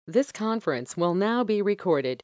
This conference will now be recorded.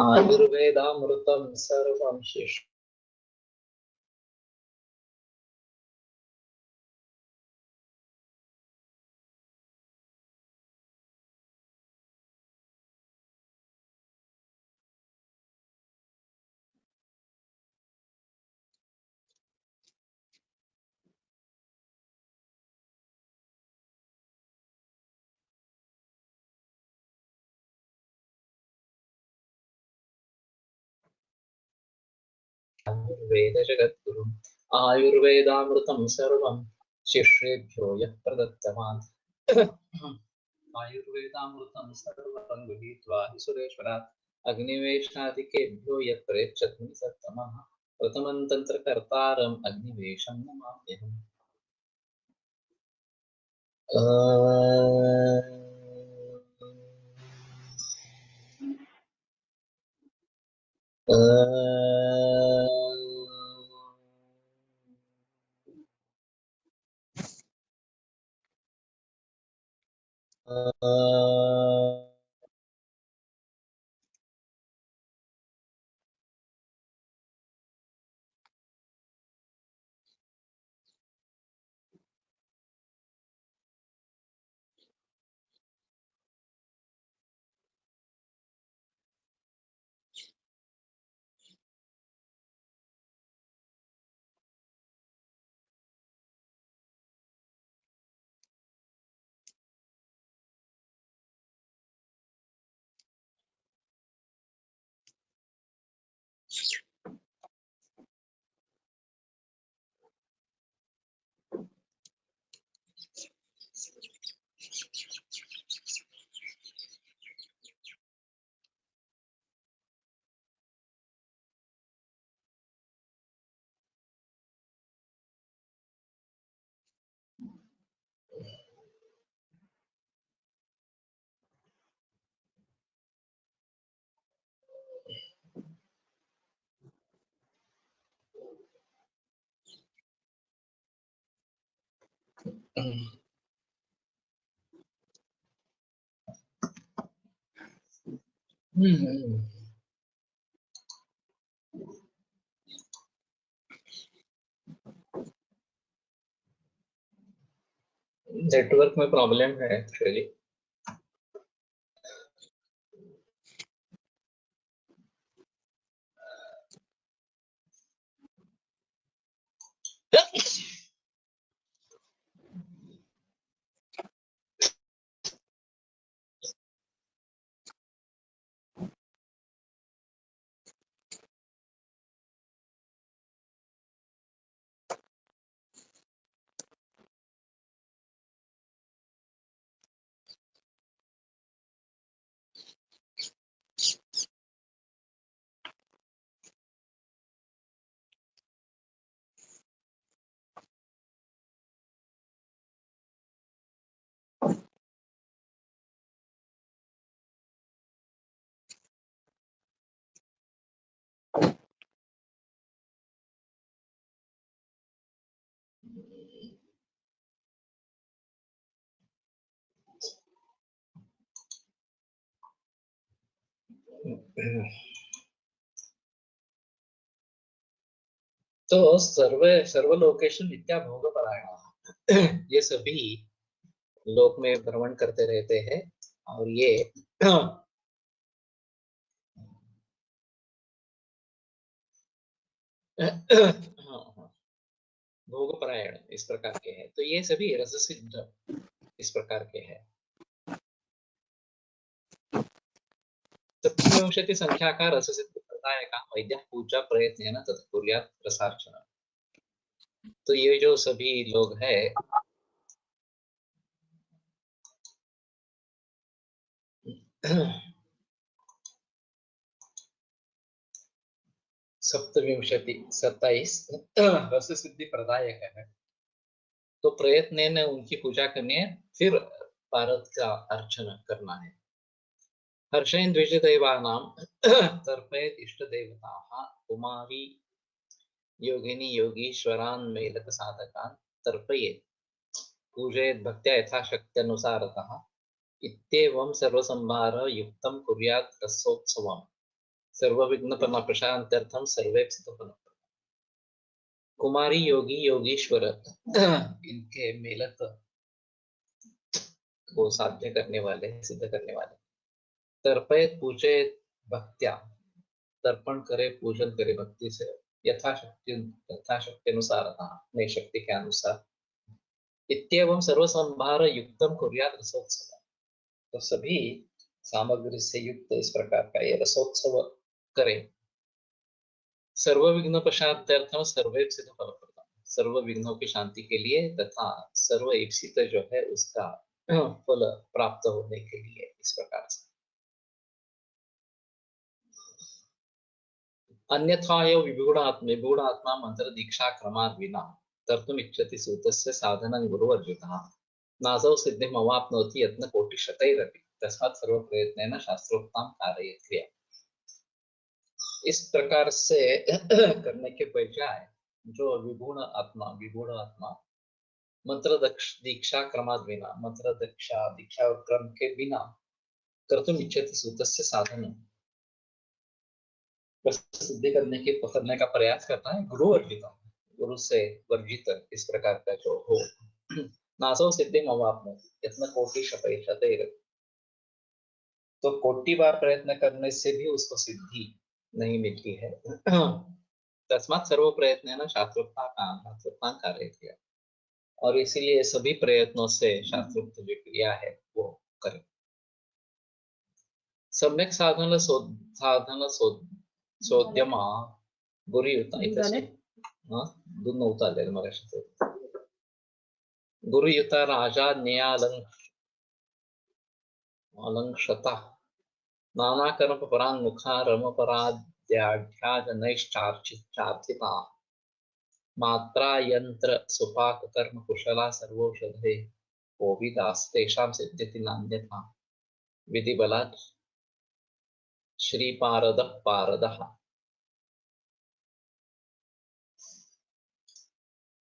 आयुर्वेदामृतं सर्वं शिष्य वेदजगद्गुरुम् आयुर्वेदामृतं सर्वं शिष्येभ्यो यः प्रदत्तवान् आयुर्वेदामृतं सर्वं गृहीत्वा हि सुरेश्वरात् अग्निवेशादिकेभ्यो यत् प्रेच्छति सत्तमः प्रथमं तन्त्रकर्तारम् अग्निवेशं नमाम्यहम्। नेटवर्क में प्रॉब्लम है एक्चुअली। तो सर्वलोकेषु नित्या भोगपरायणाः ये सभी लोक में भ्रमण करते रहते हैं और ये भोगपरायण इस प्रकार के हैं। तो ये सभी रस सिद्ध इस प्रकार के हैं। सप्तविंशति संख्या का रस सिद्ध प्रदायकः वैद्यः पूजा प्रयत्नेन तत् कुर्यात् रसार्चना। तो ये जो सभी लोग हैं सप्तविंशति 27 रस सिद्धि प्रदायक है। तो प्रयत्न ने उनकी पूजा करनी है, फिर भारत का अर्चना करना है। हर्षेन द्विजदैवानां तर्पयेत् इष्टदेवताः कुमारी योगिनी योगीश्वरान् मेलक साधकान् तर्पयेत् पूजयेत् भक्त्या यथाशक्त्यनुसारतः इत्येवं सर्वसंभार युक्तं कुर्यात् रसोत्सवम् सर्वविघ्नप्रशान्त्यर्थं सर्वेप्सितफलम्। कुमारी योगी योगीश्वर इनके मेलक को साध्य करने वाले, सिद्ध करने वाले। तर्पयेत् पूजयेत् भक्त्या, तर्पण करे पूजन करे भक्ति से, यथाशक्ति अनुसार, अपने शक्ति के अनुसार। इत्येवं सर्वसंभार युक्तम कुर्यात् रसोत्सव, तो सभी सामग्री से युक्त इस प्रकार का ये रसोत्सव करे। सर्व विघ्न प्रशांत्यर्थम सर्वेप्सित फलप्रदम, सर्व विघ्नों की शांति के लिए तथा सर्व इप्सित जो है उसका फल प्राप्त होने के लिए इस प्रकार से। अन्यथा यो विगूढ़ात्मा मंत्र दीक्षा क्रमात् विना कर्तुम् इच्छति सूतस्य साधनं गुरुवर्जितः नासौ सिद्धिम् अवाप्नोति यत्न कोटिशतैरपि तस्मात् सर्व प्रयत्नेन शास्त्रोक्तां कारयेत् क्रिया। इस प्रकार से करने के बजाय जो विगूढ़ आत्मा मंत्र दीक्षा क्रमात् विना, मंत्र दीक्षा और क्रम के बिना कर्तुम् इच्छति सूतस्य साधनं, सिद्धि करने का प्रयास करता है गुरु वर्जित, गुरु से वर्जित इस प्रकार का जो हो। नासौ सिद्धिम् अवाप्नोति यत्न कोटि शतैः, तो कोटि बार प्रयत्न करने से भी उसको सिद्धि नहीं मिलती है। तस्मात् सर्व प्रयत्नेन शास्त्रोक्तां कारयेत्, और इसीलिए सभी प्रयत्नों से शास्त्रोक्त जो क्रिया है वो करें। सम्यक साधन सोद्यम गुरुयुता दोनों उतार ले गुरुयुता राजा न्यालंक्षता नाना कर्म परान्मुखा रम पराद्याढ्याजनैश्चार्थिता मात्रा यंत्र सुपाक कर्म कुशला सर्वौषधे कोविदास्तेषां सिद्ध्यति नान्यथा विधि बलात् श्रीपारदः पारदः।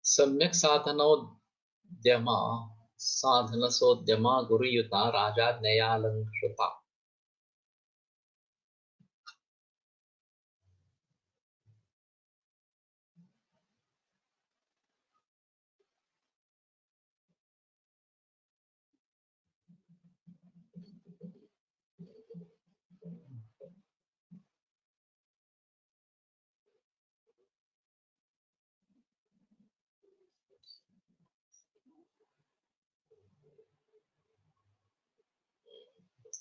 सम्यक साधनसोद्यम गुरुयुता राजा न्यालंकृता।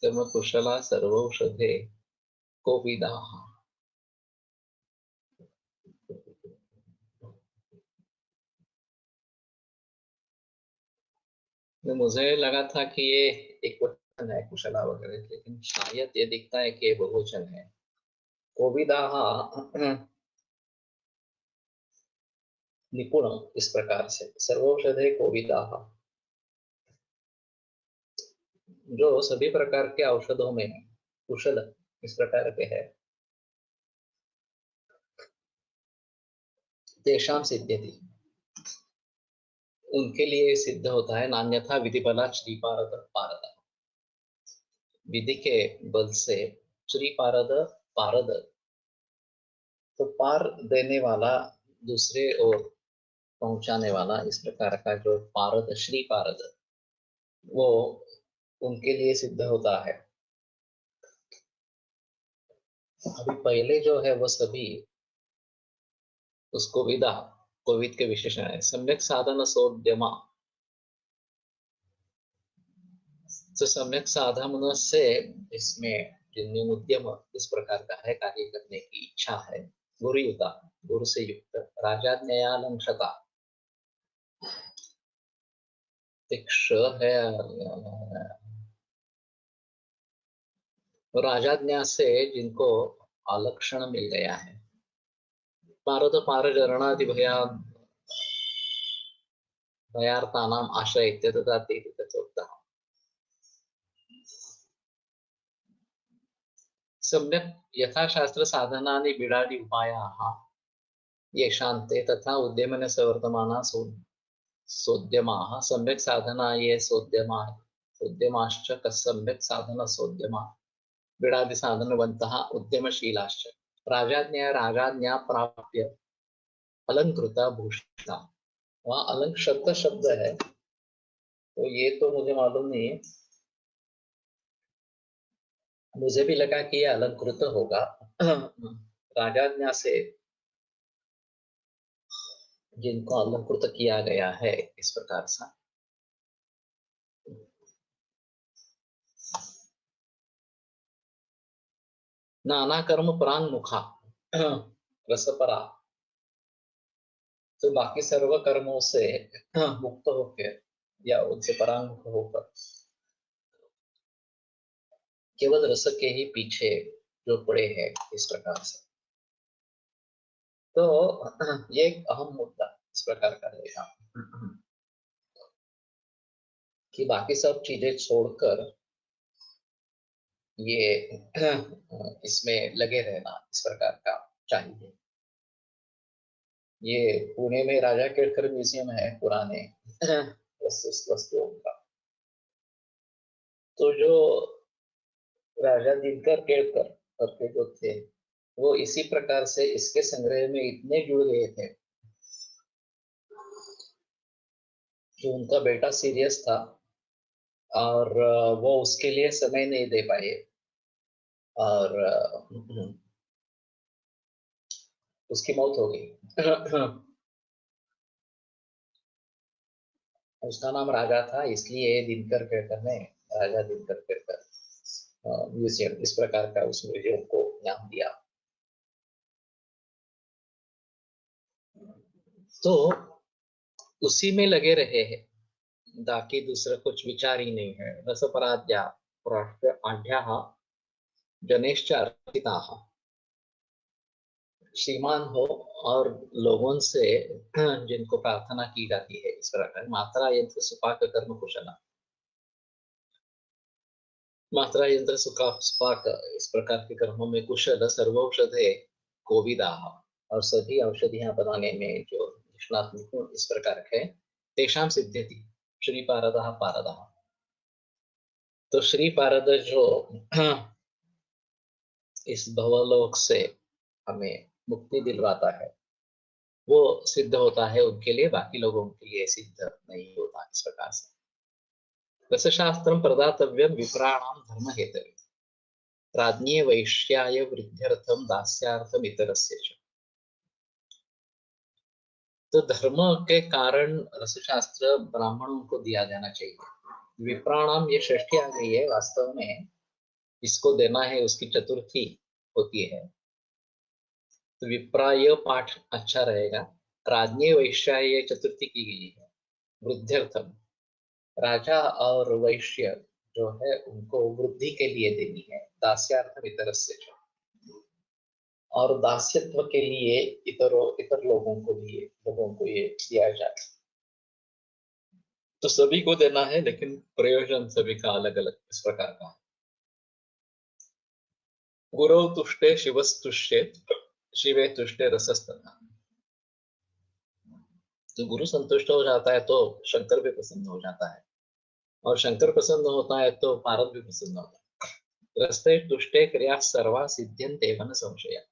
कर्म कुशला सर्वौषधे कोविदाः। मुझे लगा था कि ये एक वचन है कुशला वगैरह, लेकिन शायद ये दिखता है कि ये बहुवचन है। कोविदाः निपुण इस प्रकार से, सर्वौषधे कोविदाः, जो सभी प्रकार के औषधों में कुशल इस प्रकार के है। तेषां सिद्ध्यति, उनके लिए सिद्ध होता है। नान्यथा विधि बलात् श्रीपारदः पारदः, विधि के बल से श्री पारद, पारद तो पार देने वाला, दूसरे ओर पहुंचाने वाला, इस प्रकार का जो पारद, श्री पारद, वो उनके लिए सिद्ध होता है। अभी पहले जो है वो सभी उसको विदा, कोविद के विशेषण है। सम्यक साधन सोद्यमा, तो सम्यक साधन से इसमें जिनमें उद्यम इस प्रकार का है, कार्य करने की इच्छा है, गुरुयुता, गुरु से युक्त, राजा न्यायालंक्षता, श है, राजाज्ञा से जिनको आलक्षण मिल गया है। पारद पार जरणादि भयार्थानाम आश्रय इत्यतः तथोक्तः। सम्यक यथाशास्त्र साधनानि बिडादि उपायाः येषान्ते तथा उद्यमने सवर्तमाना सोद्यमाः सम्यक साधना ये सोद्यमाश्च सम्यक साधन सोद्यमा बिडादि साधनवन्तः उद्यमशीलाश्च राजाज्ञा प्राप्य अलंकृता भूषिता। वहाँ अलंकृत शब्द है, तो ये तो मुझे मालूम नहीं है, मुझे भी लगा कि ये अलंकृत होगा। राजाज्ञा से जिनको अलंकृत किया गया है, इस प्रकार से नाना कर्म परांगमुखा रसपरा, तो बाकी सर्व कर्मों से मुक्त होकर या उनसे परांगमुख होकर केवल रस के ही पीछे जो पड़े हैं, इस प्रकार से। तो ये एक अहम मुद्दा इस प्रकार का रहेगा कि बाकी सब चीजें छोड़कर ये इसमें लगे रहना, इस प्रकार का चाहिए। ये पुणे में राजा केळकर म्यूजियम है, पुराने वस्तुओं का। तो जो राजा दिनकर केळकर करके जो थे, वो इसी प्रकार से इसके संग्रह में इतने जुड़ गए थे कि उनका बेटा सीरियस था और वो उसके लिए समय नहीं दे पाए, और उसकी मौत हो गई। उसका नाम राजा था, इसलिए दिनकर केळकर ने राजा दिनकर केळकर म्यूजियम, इस प्रकार का उस म्यूजियम को नाम दिया। तो उसी में लगे रहे हैं, बाकी दूसरा कुछ विचार ही नहीं है। रसपराध्या आढ्या जनेश्च अर्चिताः, श्रीमान हो और लोगों से जिनको प्रार्थना की जाती है, इस प्रकार मात्रा यंत्र सुपाक कर्म कुशला, मात्रा यंत्र सुपाक इस प्रकार के कर्मों में कुशल, सर्वौषधे कोविदाः, और सभी औषधियां बनाने में जो निष्णात निपुण इस प्रकार के, तेषां सिद्ध्यति श्री पारदः पारदः। तो श्री पारद जो इस भवलोक से हमें मुक्ति दिलवाता है, वो सिद्ध होता है उनके लिए, बाकी लोगों के लिए सिद्ध नहीं होता। इस प्रकार से रसशास्त्रं प्रदातव्यं विप्राणां धर्म हेतवे, राज्ञे वैश्याय वृद्ध्यर्थम दास्यार्थम इतरस्य च। तो धर्म के कारण रसशास्त्र ब्राह्मणों को दिया जाना चाहिए। विप्राणाम ये षष्ठी आ गई है, वास्तव में इसको देना है, उसकी चतुर्थी होती है, तो विप्राय पाठ अच्छा रहेगा। राज्ञे वैश्याय चतुर्थी की गई है। वृद्ध्यर्थम, राजा और वैश्य जो है उनको वृद्धि के लिए देनी है। दास्यार्थम इतरस्य, और दास्यत्व के लिए इतर लोगों को ये दिया जाए। तो सभी को देना है, लेकिन प्रयोजन सभी का अलग अलग इस प्रकार का है। गुरौ तुष्टे शिवस्तुष्टे शिवे तुष्टे रसस्तथा, तो गुरु संतुष्ट हो जाता है तो शंकर भी प्रसन्न हो जाता है, और शंकर प्रसन्न होता है तो पारद भी प्रसन्न होता है। ग्रस्ते तुष्टे क्रिया सर्वा सिद्ध्यन्ते न संशय।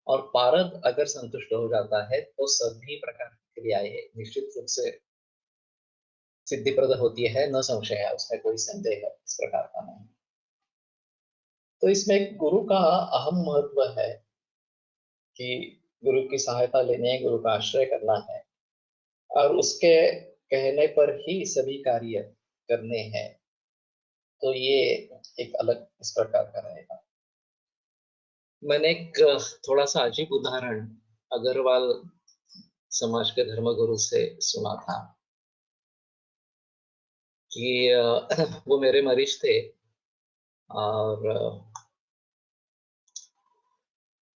और पारद अगर संतुष्ट हो जाता है तो सभी प्रकार की क्रियाएं निश्चित रूप से सिद्धिप्रद होती है, न संशय है, उसमें कोई संदेह इस प्रकार का नहीं। तो इसमें गुरु का अहम महत्व है कि गुरु की सहायता लेनी है, गुरु का आश्रय करना है और उसके कहने पर ही सभी कार्य करने हैं। तो ये एक अलग इस प्रकार का रहेगा। मैंने एक थोड़ा सा अजीब उदाहरण अग्रवाल समाज के धर्मगुरु से सुना था कि वो मेरे मरीज थे और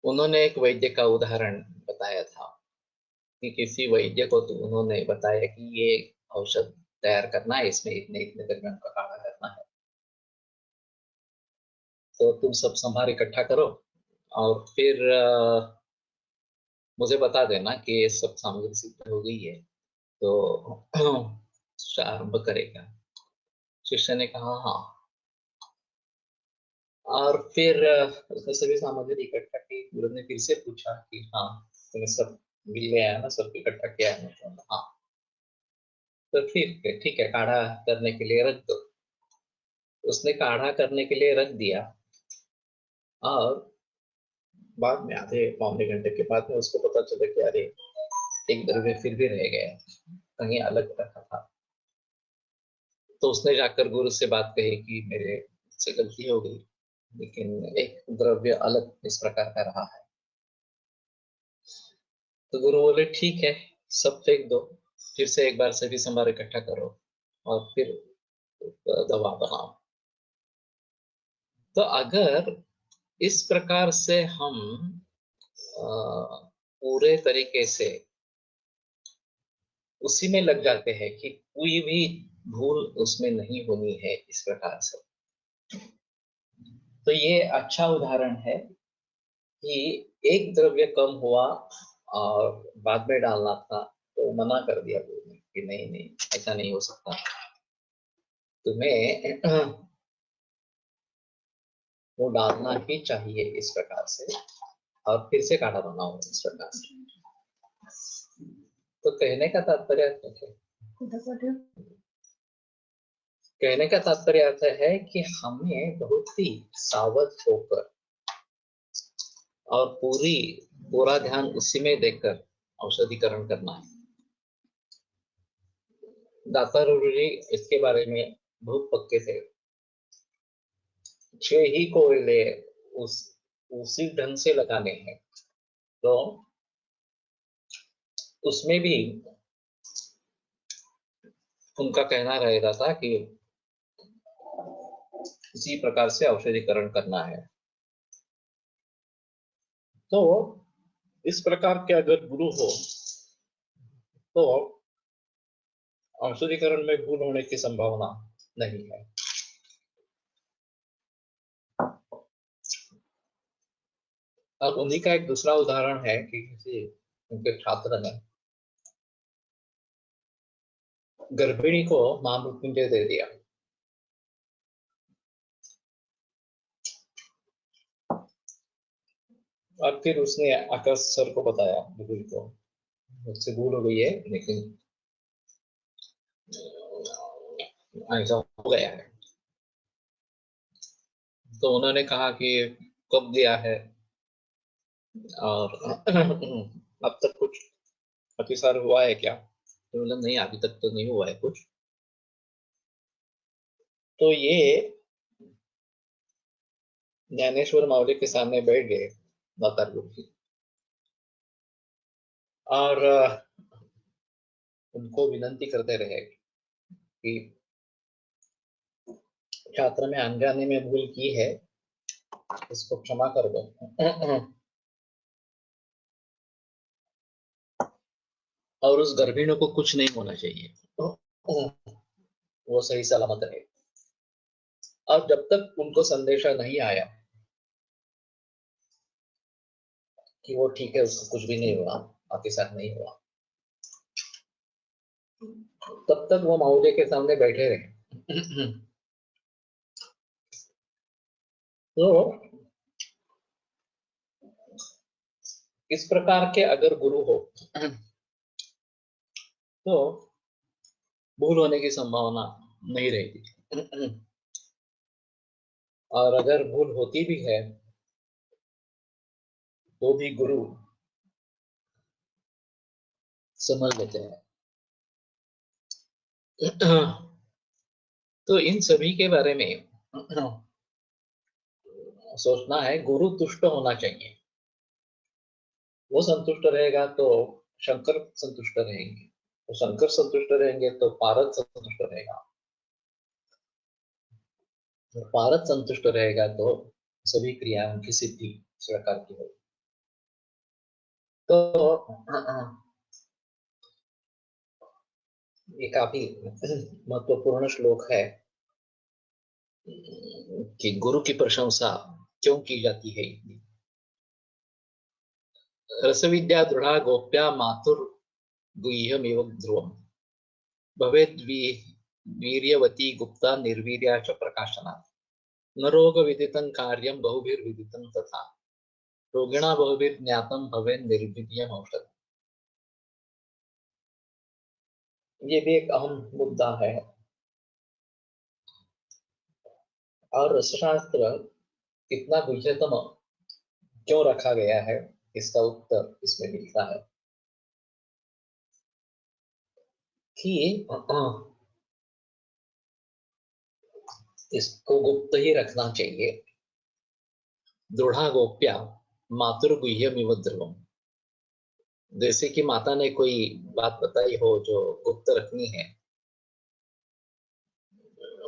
उन्होंने एक वैद्य का उदाहरण बताया था कि किसी वैद्य को तो उन्होंने बताया कि ये औषध तैयार करना है, इसमें इतने इतने द्रव्यों का काढ़ा करना है, तो तुम सब संभार इकट्ठा करो और फिर मुझे बता देना कि ये सब सामग्री सिद्ध हो गई है तो आरंभ करेगा। शिष्य ने कहा हाँ। और फिर उसने सभी सामग्री इकट्ठा की। गुरु ने फिर से पूछा कि हाँ तुम्हें सब मिल गया है ना, सब इकट्ठा किया है ना? तो हाँ। तो फिर ठीक है, काढ़ा करने के लिए रख दो। उसने काढ़ा करने के लिए रख दिया और बाद में आधे पौने घंटे के बाद में उसको पता चला कि अरे एक द्रव्य फिर भी रह गया, कहीं अलग रखा था। तो उसने जाकर गुरु से बात कही कि मेरे से गलती हो गई, लेकिन एक द्रव्य अलग इस प्रकार का रहा है। तो गुरु बोले ठीक है, सब फेंक दो, फिर से एक बार सभी संभार इकट्ठा करो और फिर दवा बनाओ। तो अगर इस प्रकार से हम पूरे तरीके से उसी में लग जाते हैं कि कोई भी भूल उसमें नहीं होनी है इस प्रकार से, तो ये अच्छा उदाहरण है कि एक द्रव्य कम हुआ और बाद में डालना था तो मना कर दिया गुरु ने कि नहीं नहीं ऐसा नहीं हो सकता, तुम्हें वो डालना ही चाहिए इस प्रकार से और फिर से काढ़ा बनाओ इस प्रकार से। तो कहने का तात्पर्य कहने का तात्पर्य अर्थ है कि हमें बहुत ही सावध होकर और पूरा ध्यान उसी में देकर औषधिकरण करना है। दाता जी इसके बारे में बहुत पक्के थे। 6 ही कोयले उसी ढंग से लगाने हैं, तो उसमें भी उनका कहना रहेगा था कि इसी प्रकार से औषधिकरण करना है। तो इस प्रकार के अगर गुरु हो तो औषधिकरण में भूल होने की संभावना नहीं है। अब उन्हीं का एक दूसरा उदाहरण है कि किसी उनके छात्र ने गर्भिणी को महामृत्युंजय दे दिया और फिर उसने आकाश सर को बताया, गुरु को, मुझसे भूल हो गई है लेकिन ऐसा हो गया है। तो उन्होंने कहा कि कब दिया है और अब तक कुछ अतिसार हुआ है क्या? तो बोला नहीं अभी तक तो नहीं हुआ है कुछ। तो ये ज्ञानेश्वर मावली के सामने बैठ गए दातार गुरु जी और उनको विनंती करते रहे कि छात्र में अनजाने में भूल की है, इसको क्षमा कर दो। और उस गर्भिणी को कुछ नहीं होना चाहिए, वो सही सलामत रहे। और जब तक उनको संदेशा नहीं आया कि वो ठीक है, उसको कुछ भी नहीं हुआ, आपके साथ नहीं हुआ, तब तक वो माऊली के सामने बैठे रहे। तो इस प्रकार के अगर गुरु हो तो भूल होने की संभावना नहीं रहेगी। और अगर भूल होती भी है तो भी गुरु समझ लेते हैं। तो इन सभी के बारे में सोचना है, गुरु तुष्ट होना चाहिए। वो संतुष्ट रहेगा तो शंकर संतुष्ट रहेंगे, तो शंकर संतुष्ट रहेंगे तो पारद संतुष्ट रहेगा, तो पारद संतुष्ट रहेगा तो सभी क्रियाओं की सिद्धि इस प्रकार की होगी। तो ये काफी महत्वपूर्ण श्लोक है कि गुरु की प्रशंसा क्यों की जाती है। रसविद्या दृढ़ा गोप्या मातुर गुह्यमिव ध्रुवम भवेद् वीर्यवती गुप्ता निर्वीर्या च प्रकाशना न रोग विदितं कार्यं बहुभिर्विदितं तथा रोगिणा बहुभिर्ज्ञातं भवेन् निर्वीर्यम् औषधम्। ये भी एक अहम मुद्दा है। और रसशास्त्र कितना गुह्यतम क्यों रखा गया है, इसका उत्तर इसमें मिलता है कि इसको गुप्त ही रखना चाहिए। दृढ़ा गोप्या मातुर गुह्यमिव ध्रुवम, जैसे कि माता ने कोई बात बताई हो जो गुप्त रखनी है,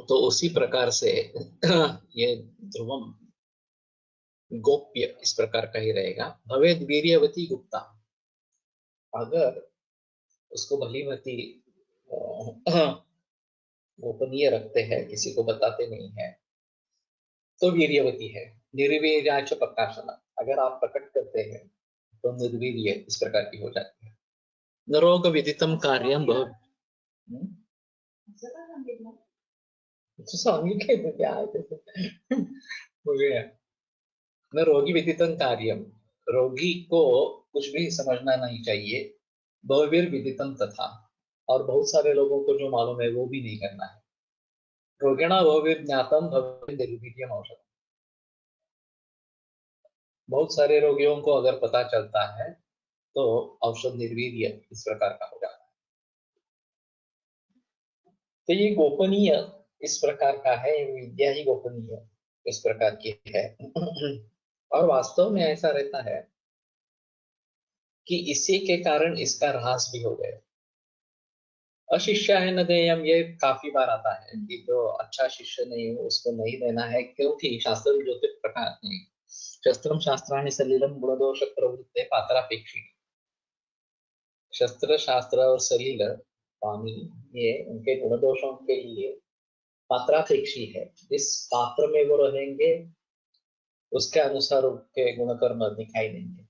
तो उसी प्रकार से ये ध्रुवम गोप्य इस प्रकार का ही रहेगा। भवेद वीर्यवती गुप्ता, अगर उसको भली भांति गोपनीय रखते हैं, किसी को बताते नहीं है, तो वीर्यवती है। निर्वीर्याच प्रकाशना, अगर आप प्रकट करते हैं तो निर्वीर्य इस प्रकार की हो जाती है। न रोग विदितम कार्यम बहुत स्वामी के क्या हो गया। न रोगी विदितम कार्यम, रोगी को कुछ भी समझना नहीं चाहिए। बहुवीर विदितम तथा, और बहुत सारे लोगों को जो मालूम है वो भी नहीं करना है। रोगिणा बहुवीर ज्ञातम भवेत् निर्वीर्यम् औषधम्, बहुत सारे रोगियों को अगर पता चलता है तो औषध निर्वीर्य इस प्रकार का हो जाता है। तो ये गोपनीय इस प्रकार का है, विद्या ही गोपनीय इस प्रकार की है। और वास्तव में ऐसा रहता है कि इसी के कारण इसका ह्रास भी हो गया। अशिष्य है न देयम, ये काफी बार आता है कि जो अच्छा शिष्य नहीं हो उसको नहीं देना है, क्योंकि शास्त्र ज्योतिष प्रकार नहीं, शस्त्रम शास्त्राणि सलिलम गुणदोष प्रवृत्ते पात्रापेक्षी। शस्त्र शास्त्र और सलील पानी, ये उनके गुणदोषों के लिए पात्रापेक्षी है। जिस पात्र में वो रहेंगे उसके अनुसार उनके गुणकर्म दिखाई देंगे।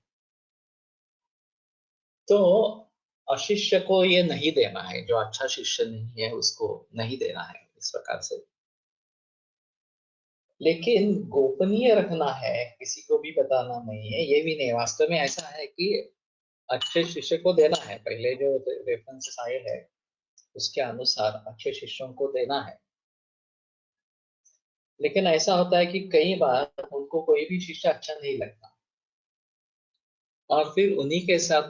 तो अशिष्य को ये नहीं देना है, जो अच्छा शिष्य नहीं है उसको नहीं देना है इस प्रकार से। लेकिन गोपनीय रखना है, किसी को भी बताना नहीं है, ये भी नहीं। वास्तव में ऐसा है कि अच्छे शिष्य को देना है, पहले जो रेफरेंसेस आए हैं उसके अनुसार अच्छे शिष्यों को देना है। लेकिन ऐसा होता है कि कई बार उनको कोई भी शिष्य अच्छा नहीं लगता, और फिर उन्हीं के साथ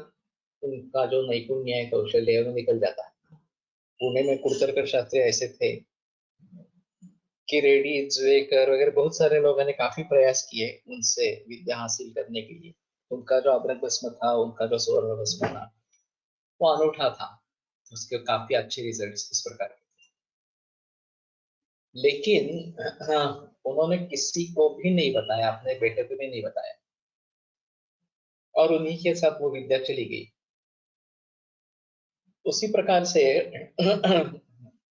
उनका जो नैपुण्य है, कौशल्य है, वो निकल जाता है। पुणे में कुड़तरकर शास्त्री ऐसे थे कि रेड्डी, ज्वेकर वगैरह बहुत सारे लोगों ने काफी प्रयास किए उनसे विद्या हासिल करने के लिए। उनका जो अभ्रक भस्म था, उनका जो स्वर्ण भस्म था, वो अनूठा था, उसके काफी अच्छे रिजल्ट्स इस प्रकार के। लेकिन हाँ, उन्होंने किसी को भी नहीं बताया, अपने बेटे को भी नहीं बताया, और उन्हीं के साथ वो विद्या चली गई। उसी प्रकार से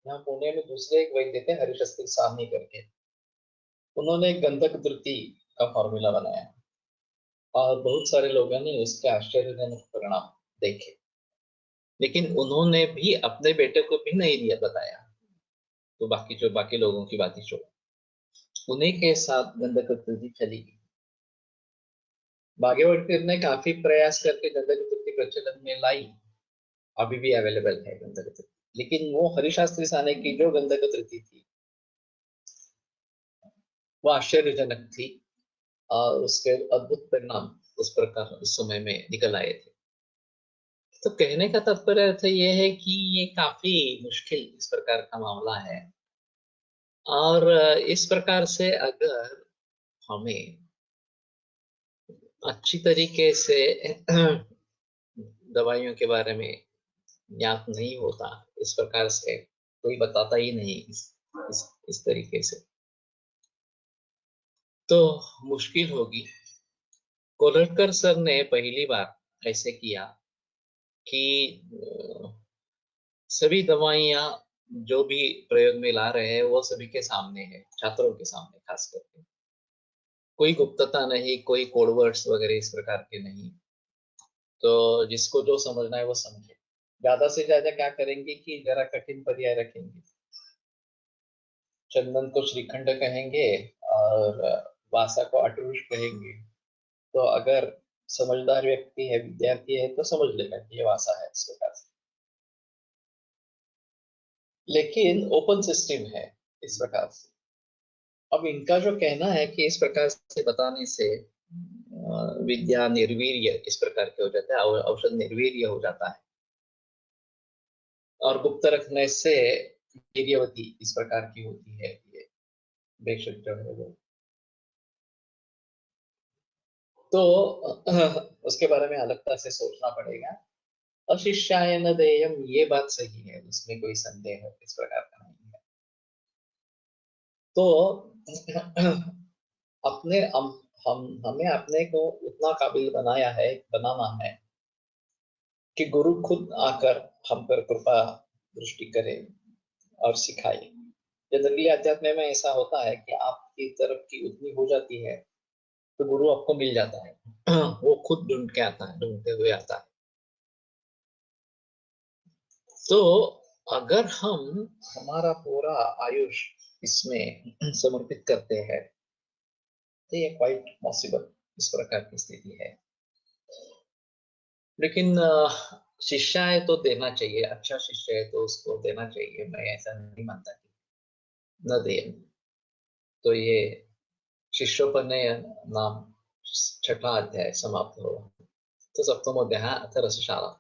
यहाँ पुणे में दूसरे एक वैद्य थे, हरिशस्त्री सामनी करके, उन्होंने गंधक धृति का फॉर्मूला बनाया, और बहुत सारे लोगों ने उसके आश्चर्यजनक परिणाम देखे। लेकिन उन्होंने भी अपने बेटे को भी नहीं दिया बताया, तो बाकी लोगों की बात ही छोड़ो। उन्हीं के साथ गंधक चतुर्थी चली गई। भाग्यवती ने काफी प्रयास करके गंधक चतुर्थी प्रचलन में लाई, अभी भी अवेलेबल है गंधक चतुर्थी, लेकिन वो हरिशास्त्री साने की जो गंधक चतुर्थी थी वो आश्चर्यजनक थी और उसके अद्भुत परिणाम उस प्रकार उस समय में निकल आए थे। तो कहने का तात्पर्य अर्थ ये है कि ये काफी मुश्किल इस प्रकार का मामला है, और इस प्रकार से अगर हमें अच्छी तरीके से दवाइयों के बारे में ज्ञात नहीं होता, इस प्रकार से कोई बताता ही नहीं इस तरीके से, तो मुश्किल होगी। कोलटकर सर ने पहली बार ऐसे किया कि सभी दवाइयां जो भी प्रयोग में ला रहे हैं वो सभी के सामने है, छात्रों के सामने खास करके, कोई गुप्तता नहीं, कोई कोडवर्ड्स वगैरह इस प्रकार के नहीं। तो जिसको जो समझना है वो समझे। ज्यादा से ज्यादा क्या करेंगे कि जरा कठिन पर्याय रखेंगे, चंदन को श्रीखंड कहेंगे और वासा को अटरूष कहेंगे। तो अगर समझदार व्यक्ति है, विद्यार्थी है, तो समझ लेगा कि ये वासा है इस प्रकार से। लेकिन ओपन सिस्टम है इस प्रकार से। अब इनका जो कहना है कि इस प्रकार से बताने से विद्या निर्वीर्य इस प्रकार के हो जाता है, औषध निर्वीर्य हो जाता है, और गुप्त रखने से वीर्यवती इस प्रकार की होती है ये बेशक जो है वो। तो उसके बारे में अलगता से सोचना पड़ेगा। अशिष्याय न देयम, ये बात सही है, इसमें कोई संदेह इस प्रकार का नहीं है। तो अपने हमें अपने को उतना काबिल बनाना है कि गुरु खुद आकर हम पर कृपा दृष्टि करे और सिखाए। जनरली अध्यात्म में ऐसा होता है कि आपकी तरफ की उतनी हो जाती है तो गुरु आपको मिल जाता है, वो खुद ढूंढ के आता है, ढूंढते हुए आता है। तो अगर हम हमारा पूरा आयुष इसमें समर्पित करते हैं तो ये क्वाइट पॉसिबल इस प्रकार की स्थिति है। लेकिन शिष्य है तो देना चाहिए, अच्छा शिष्य है तो उसको देना चाहिए, मैं ऐसा नहीं मानता कि न दे। तो ये शिष्योपनय नाम छठा अध्याय समाप्त हो। तो सप्तमोऽध्यायः अथ रसशाला।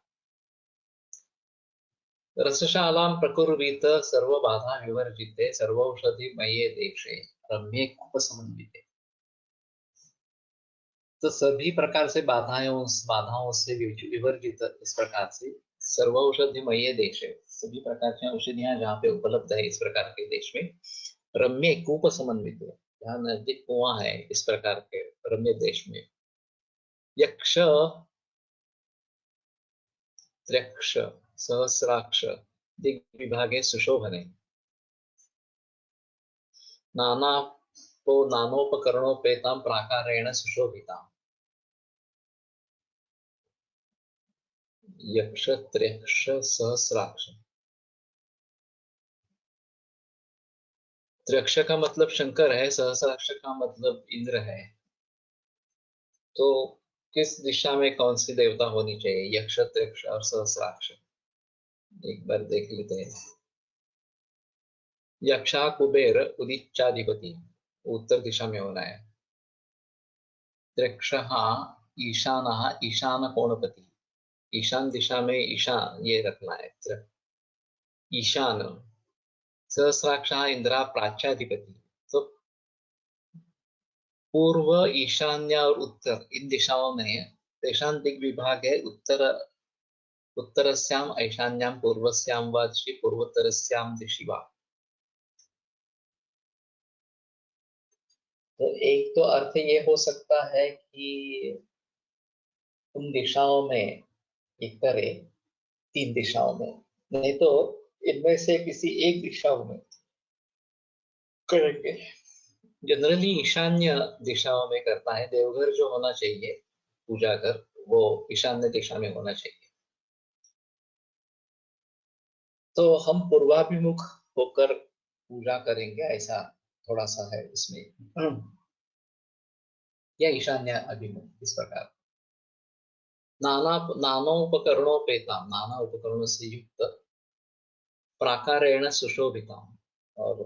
रसशालां प्रकुर्वीत सर्वबाधा विवर्जिते सर्वौषधिमये देशे रम्ये कुपसमन्विते। तो सभी प्रकार से बाधाओं से विवर्जित इस प्रकार से सर्वौषधिमय देश है, सभी प्रकार की औषधियां जहाँ पे उपलब्ध है इस प्रकार के देश में, रम्य कूप समन्वित है, जहाँ नजदीक कुआं है इस प्रकार के रम्य देश में, यक्ष त्र्यक्ष सहस्राक्ष दिग्विभागे सुशोभने नानोपकरणोपेतां प्राकारेण सुशोभिताम्। यक्ष त्र्यक्ष सहस्राक्ष, त्र्यक्ष का मतलब शंकर है, सहस्राक्ष का मतलब इंद्र है। तो किस दिशा में कौन सी देवता होनी चाहिए, यक्ष त्र्यक्ष और सहस्राक्ष? एक बार देख लेते हैं। यक्षा कुबेर उदिच्चाधिपति, उत्तर दिशा में होना है। त्र्यक्ष ईशान, ईशान कोणपति, ईशान दिशा में ईशान ये रखना है, ईशान। सहस्राक्ष इंद्रा प्राच्याधिपति, तो पूर्व, ईशान्य और उत्तर इन दिशाओं में तेषां दिग् विभाग है। उत्तरस्याम ईशान्यां पूर्वस्यां वा दिशि पूर्वोत्तरस्यां दिशि वा। तो एक तो अर्थ ये हो सकता है कि उन दिशाओं में एक तरह, तीन दिशाओं में, नहीं तो इनमें से किसी एक दिशाओं में करेंगे। जनरली ईशान्य दिशाओं में करता है, देवघर जो होना चाहिए पूजा घर वो ईशान्य दिशा में होना चाहिए। तो हम पूर्वाभिमुख होकर पूजा करेंगे ऐसा थोड़ा सा है इसमें, या ईशान्य अभिमुख इस प्रकार। नानोपकरणोपेता, नाना उपकरणों से युक्त, प्राकारेण सुशोभिता, और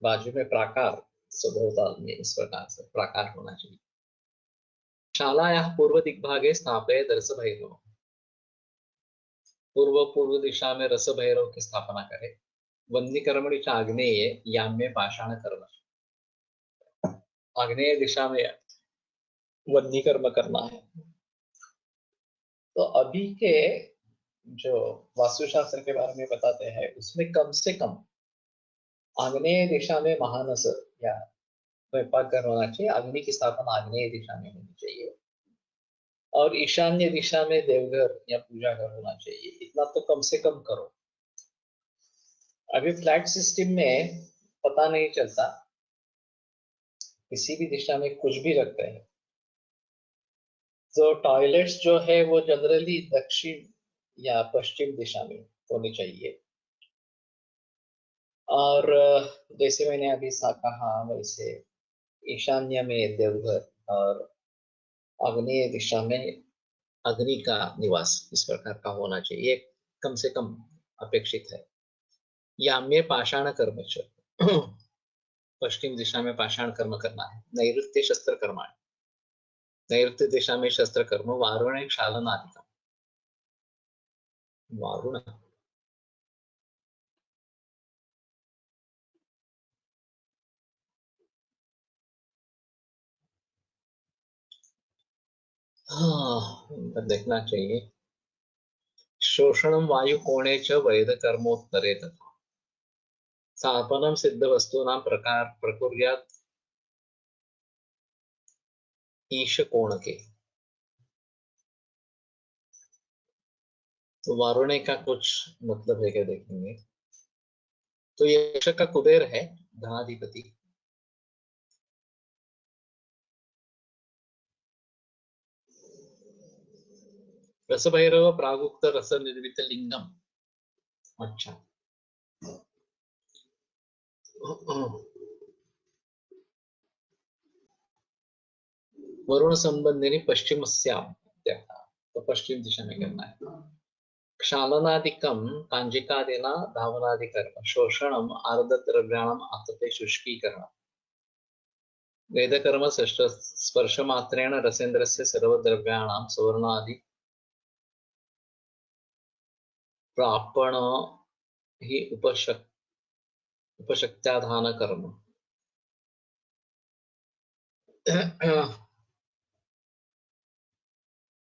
बाजू में प्राकार, स्वभोताल में इस प्रकार से प्राकार होना चाहिए। शालायाः पूर्व दिग्भागे स्थापयेत् रसभैरव, पूर्व दिशा में रस भैरव की स्थापना करे। वन्नीकर्मणि च आग्नेये याम्ये पाषाण कर्म, आग्नेय दिशा में वन्नी कर्म करना है। तो अभी के जो वास्तुशास्त्र के बारे में बताते हैं उसमें कम से कम आग्नेय दिशा में महानस या स्वयंपाकघर होना चाहिए, अग्नि की स्थापना आग्नेय दिशा में होनी चाहिए, और ईशान्य दिशा में देवघर या पूजा घर होना चाहिए। इतना तो कम से कम करो। अभी फ्लैट सिस्टम में पता नहीं चलता, किसी भी दिशा में कुछ भी रखते हैं। तो टॉयलेट्स जो है वो जनरली दक्षिण या पश्चिम दिशा में होनी चाहिए, और जैसे मैंने अभी कहा वैसे ईशान्य में देवघर और आग्नेय दिशा में अग्नि का निवास इस प्रकार का होना चाहिए, कम से कम अपेक्षित है। याम्ये पाषाण कर्म, पश्चिम दिशा में पाषाण कर्म करना है। नैऋत्य शस्त्र कर्माणि, नैऋत्य दिशा में शस्त्र कर्म। वारुणे क्षालनादिकम्, वारुण देखना चाहिए। शोषणम वायु कोणे च वैद कर्मोत्तरे तथा, स्थापनम सिद्ध वस्तूनां प्रकार प्रकुर्यात् ईश कोण के। तो वारुणे का कुछ मतलब है क्या, देखेंगे। तो यश का कुबेर है, धनाधिपति। रस भैरव प्रागुक्त रस निर्मित लिंगम। अच्छा, वरुण संबंधिनी पश्चिमस्याम, तो पश्चिम दिशा में करना है। क्षालनादिकम कांजिकादिना धावनादिकर्म, शोषणम आर्द्रद्रव्याणाम आतपे शुष्कीकरण, वेदकर्म स्पर्श मात्रेण रसेन्द्रस्य सर्वद्रव्याणाम सवर्णादि प्रापण ही उपशक्त्याधान कर्म।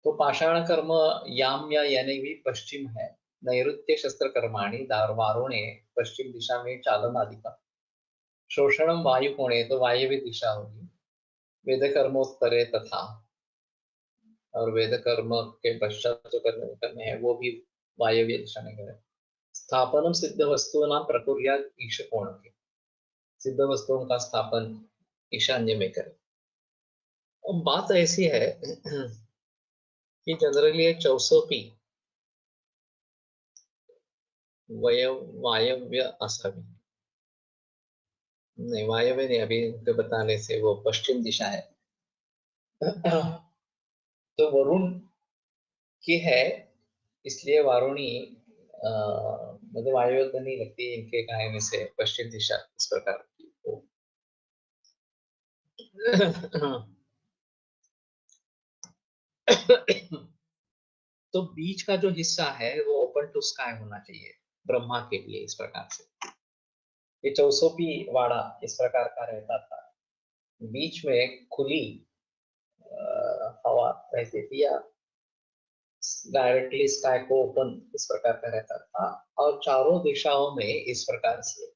तो पाषाण कर्म याम या यानी भी पश्चिम है। नैऋत्य शस्त्र कर्माणि वारुणे, पश्चिम दिशा में चालन आदि का। शोषणम वायु कोणे, तो वायव्य दिशा होगी। वेद कर्मोत्तरे तथा, और वेद कर्म के पश्चात जो करने हैं वो भी वायव्य दिशा में करें। स्थापनम सिद्ध वस्तुनां प्रकुर्यात् ईश कोण के, सिद्ध वस्तुओं का स्थापन ईशान्य में करें। अब बात ऐसी है कि जनरली चौसोपी वायव्य असावी, नहीं वायव्य नहीं, अभी उनके बताने से वो पश्चिम दिशा है। तो वरुण की है, इसलिए वारुणी मतलब वायव्य तो नहीं लगती इनके कहने से, पश्चिम दिशा इस प्रकार की हो। तो बीच का जो हिस्सा है वो ओपन टू स्काई होना चाहिए ब्रह्मा के लिए, इस प्रकार से। ये चौसोपी वाड़ा इस प्रकार का रहता था, बीच में खुली हवा रहती थी, या डायरेक्टली स्काई को ओपन इस प्रकार का रहता था, और चारों दिशाओं में इस प्रकार से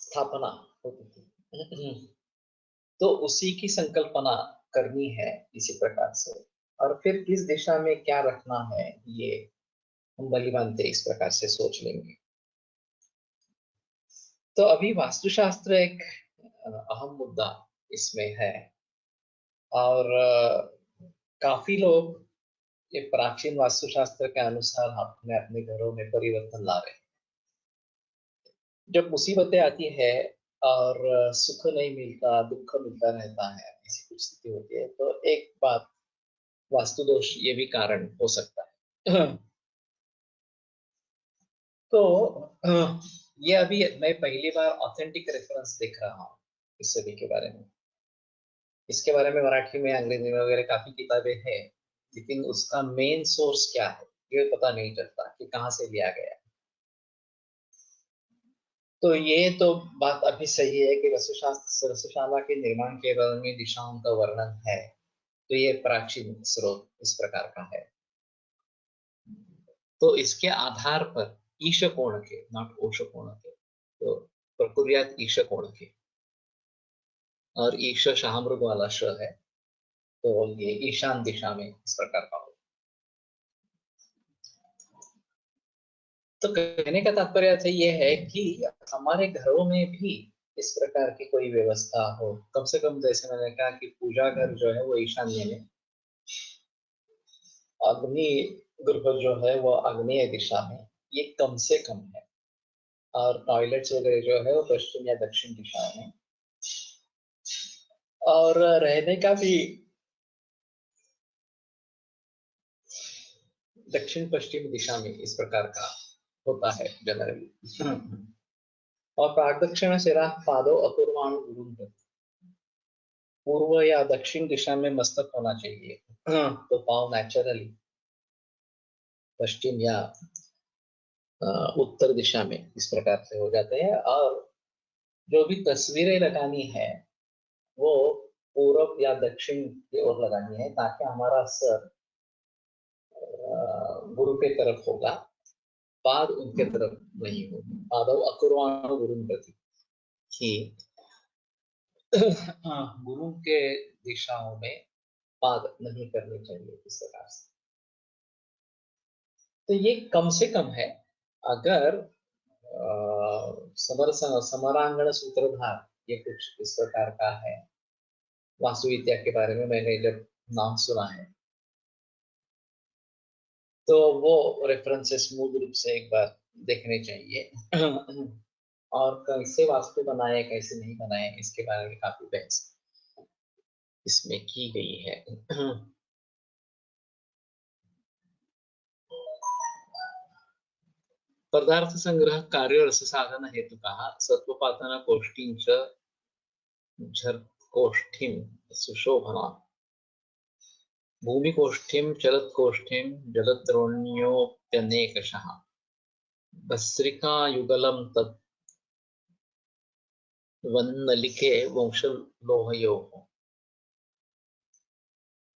स्थापना होती थी। तो उसी की संकल्पना करनी है इसी प्रकार से, और फिर किस दिशा में क्या रखना है ये हम भली भांति इस प्रकार से सोच लेंगे। तो अभी वास्तुशास्त्र एक अहम मुद्दा इसमें है, और काफी लोग ये प्राचीन वास्तुशास्त्र के अनुसार अपने अपने घरों में परिवर्तन ला रहे हैं। जब मुसीबतें आती है और सुख नहीं मिलता, दुख मिलता रहता है, ऐसी कुछ स्थिति होती है, तो एक बात वास्तु दोष ये भी कारण हो सकता है। तो ये अभी मैं पहली बार ऑथेंटिक रेफरेंस देख रहा हूँ इस सदी के बारे में। इसके बारे में मराठी में, अंग्रेजी में वगैरह काफी किताबें हैं, लेकिन उसका मेन सोर्स क्या है ये पता नहीं चलता कि कहाँ से लिया गया। तो ये तो बात अभी सही है कि रसशाला के निर्माण के बारे में दिशाओं का वर्णन है, तो ये प्राचीन स्रोत इस प्रकार का है। तो इसके आधार पर ईश कोण के, नॉट ओश कोण के, तो प्रकुर्यात ईश कोण के, और ईश शाहमृग वाला श है, तो ये ईशान दिशा में इस प्रकार का हो। तो कहने का तात्पर्य तो ये है कि हमारे घरों में भी इस प्रकार की कोई व्यवस्था हो, कम से कम जैसे मैंने कहा कि पूजा घर जो है वो ईशान्य में, अग्नि गृह जो है वो आग्नेय दिशा में, ये कम से कम है, और टॉयलेट्स वगैरह जो है वो पश्चिम या दक्षिण दिशा में, और रहने का भी दक्षिण पश्चिम दिशा में इस प्रकार का होता है जनरली। और प्रागदक्षिण शिरा पादो अपूर्वाणु गुरुंधर, पूर्व या दक्षिण दिशा में मस्तक होना चाहिए। तो पाँव नेचुरली पश्चिम या उत्तर दिशा में इस प्रकार से हो जाते हैं, और जो भी तस्वीरें लगानी है वो पूर्व या दक्षिण की ओर लगानी है, ताकि हमारा सर गुरु के तरफ होगा, पाद उनके तरफ नहीं होगा। पादव अकुर्वाण गुरु प्रति, कि गुरु के दिशाओं में पाद नहीं करने चाहिए इस प्रकार से। तो ये कम से कम है। अगर समरांगण सूत्रधार ये कुछ इस प्रकार का है, वास्तुविद्या के बारे में मैंने जब नाम सुना है, तो वो रेफरेंसेस मूल रूप से एक बार देखने चाहिए। और कैसे वास्तु बनाए कैसे नहीं बनाए इसके बारे में काफी बहस इसमें की गई है। पदार्थ संग्रह कार्य रस साधन हेतु कहा सत्वपातन कोष्ठीं झरकोष्ठीं सुशोभना भूमिकोष्ठीं चलत्कोष्ठीं जलद्रोण्योप्यनेकशः भस्त्रिकायुगलं तत् वन्नलिके वंशलोहयोः।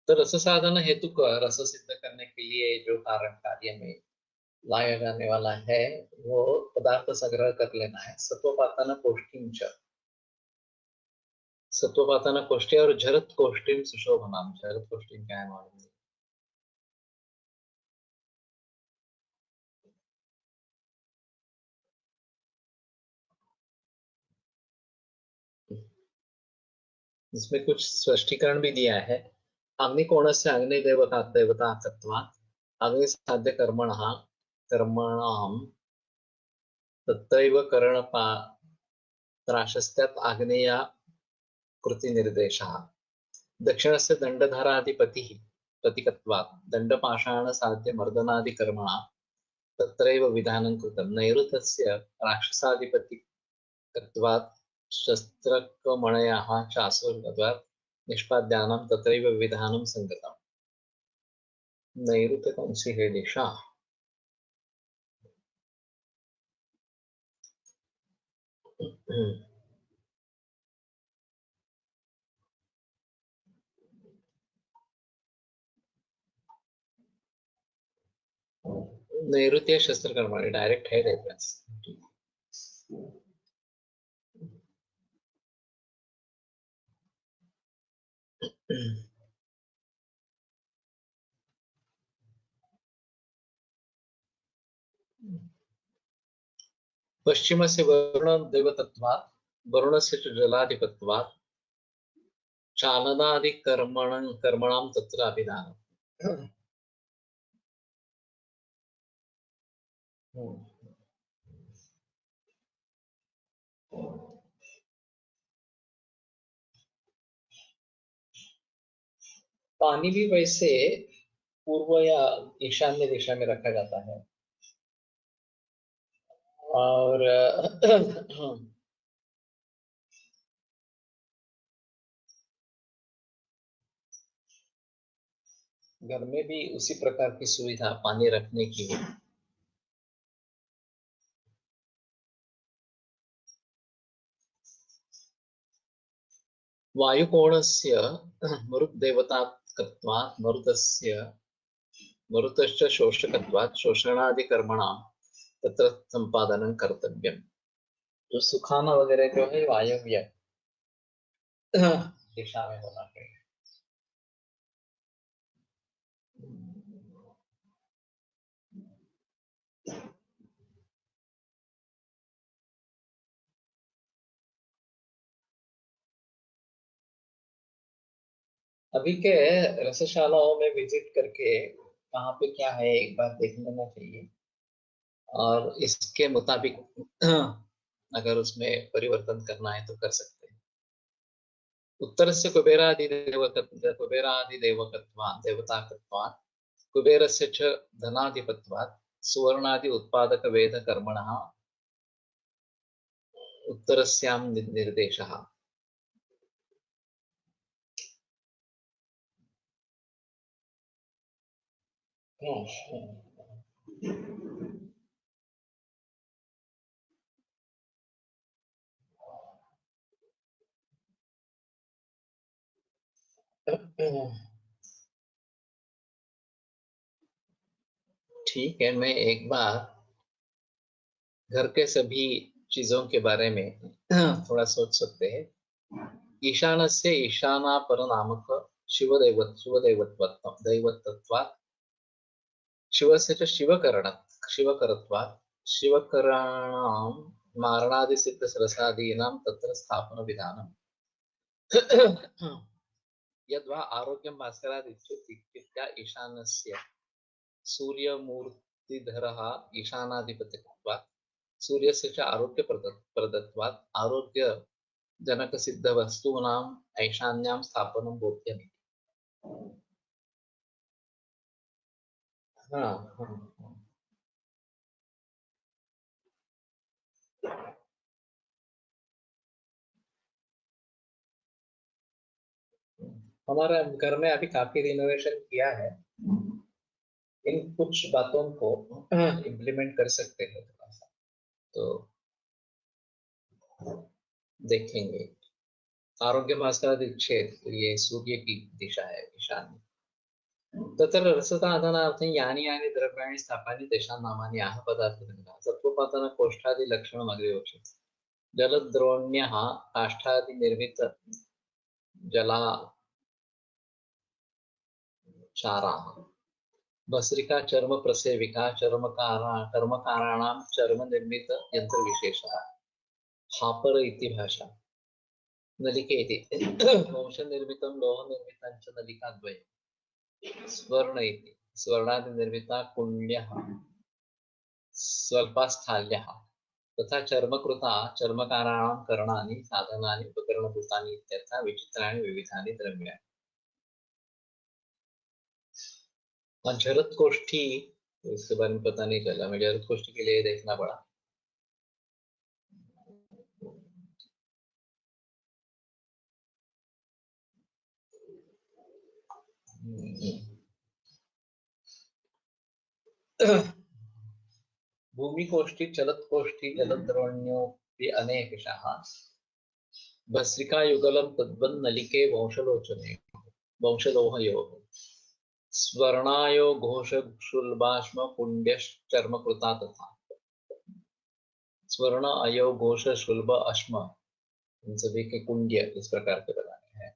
तो रस साधन हेतु का रस सिद्ध करने के लिए जो कारण कार्य में लाया जाने वाला है वो पदार्थ संग्रह कर लेना है। सत्वपातन कोष्ठीं च, सत्वपातन कोष्ठी और झरत कोष्ठीं सुशोभनाम। झरत कोष्ठीं क्या है मालूम नहीं। इसमें कुछ स्पष्टीकरण भी दिया है। अग्निकोण से अग्नि देवता देवता तत्वात् अग्नि साध्य कर्मणः कर्मणाम तत्रैव करणपात्राशस्त्यात् आग्नेया कृति निर्देशः। दक्षिणस्य दण्डधराधिपतिः प्रतीकत्वात् दण्डपाषाण साध्य मर्दनादिकर्मणा तत्रैव विधानं कृतं। नैऋतस्य राक्षसाधिपतिकत्वात् शस्त्रकमणयः चासुरत्वात् निष्पाद्यानां तत्रैव विधानं संगतम्। नैऋत्य कौन सी है दिशा? नैऋत्य शस्त्रकर्म डायरेक्ट है रेफरेंस। पश्चिम से वरुण देवतत्वात् वरुण से जलाधिपत्वात् चालनादि कर्मणां तत्र अभिधानम्। पानी भी वैसे पूर्व या ईशान्य दिशा में रखा जाता है और घर में भी उसी प्रकार की सुविधा पानी रखने की है। वायुकोणस्य मरुद्देवतात्वात् मरुतश्च शोषकत्वात् शोषणादिकर्मणां तत्र संपादनं कर्तव्यम्। जो सुखाना वगैरह जो है वायव्य दिशा में होना चाहिए। अभी के रसशालाओं में विजिट करके वहां पे क्या है एक बार देख लेना चाहिए और इसके मुताबिक अगर उसमें परिवर्तन करना है तो कर सकते हैं। उत्तर से कुबेरादिदेवताकत्वात् कुबेरस्य च धनाधिपत्वात् सुवर्णादि उत्पादक वेद कर्मणः उत्तरस्यां निर्देशः। ठीक है, मैं एक बार घर के सभी चीजों के बारे में थोड़ा सोच सकते हैं। ईशानस्य ईशानापर नामक दैवत्वात् शिवस्य च शिवकरत्वात् शिवकराणां मारणादिसिद्धसरसादीनां तत्र स्थापनविधानम्। यद्वा आरोग्यं भास्करादित्युक्त्या ईशानस्य सूर्यमूर्तिधरः ईशानाधिपतित्वात् सूर्यस्य च आरोग्यप्रदत्वात् आरोग्यजनकसिद्धवस्तूनाम् ऐशान्यां स्थापनं बोध्यते। हाँ, हाँ, हाँ। हमारा घर में अभी काफी रिनोवेशन किया है। इन कुछ बातों को इम्प्लीमेंट कर सकते हैं थोड़ा सा, तो देखेंगे। आरोग्य भास्करादिच्छेद ये सूर्य की दिशा है ईशान्य। तत्र रससाधनार्थं यानि यानि द्रव्याणि स्थापानि तेषां नामानि आह पदार्थः सत्त्वपातनकोष्ठादिलक्षणम् अग्रे वक्ष्यते। जलद्रोण्यः काष्ठादिनिर्मित जलाचाराः भस्त्रिका चर्म प्रसेविका कर्मकाराणां चर्म निर्मित यंत्रविशेषः हापर इति भाषा नलिके इति वंशनिर्मितं लोहनिर्मितं च नलिकाद्वयम् स्वर्ण इति स्वर्णादिनिर्मिता कुण्ड्यः स्वल्पास्थाल्यः तथा चर्मकृता चर्मकाराणां करणानि साधनानि उपकरणभूतानि इत्यर्थः विचित्राणि विविधानि द्रव्याणि। और जरत कोष्ठी, इसके बारे में पता नहीं चला, मैं जरत कोष्ठी के लिए देखना पड़ा। भूमि कोष्ठी चलत कोष्ठी जलद्रोण्योऽपि अनेकशः भस्त्रिका युगलं तद्वन्नलिके वंशलोहयोः स्वर्णायो घोषशुल्बाश्म पुण्यश्चर्मकृता तथा स्वर्ण अयो घोष शुल्ब अश्म इन सभी के कुंड्य इस प्रकार के बनाने हैं।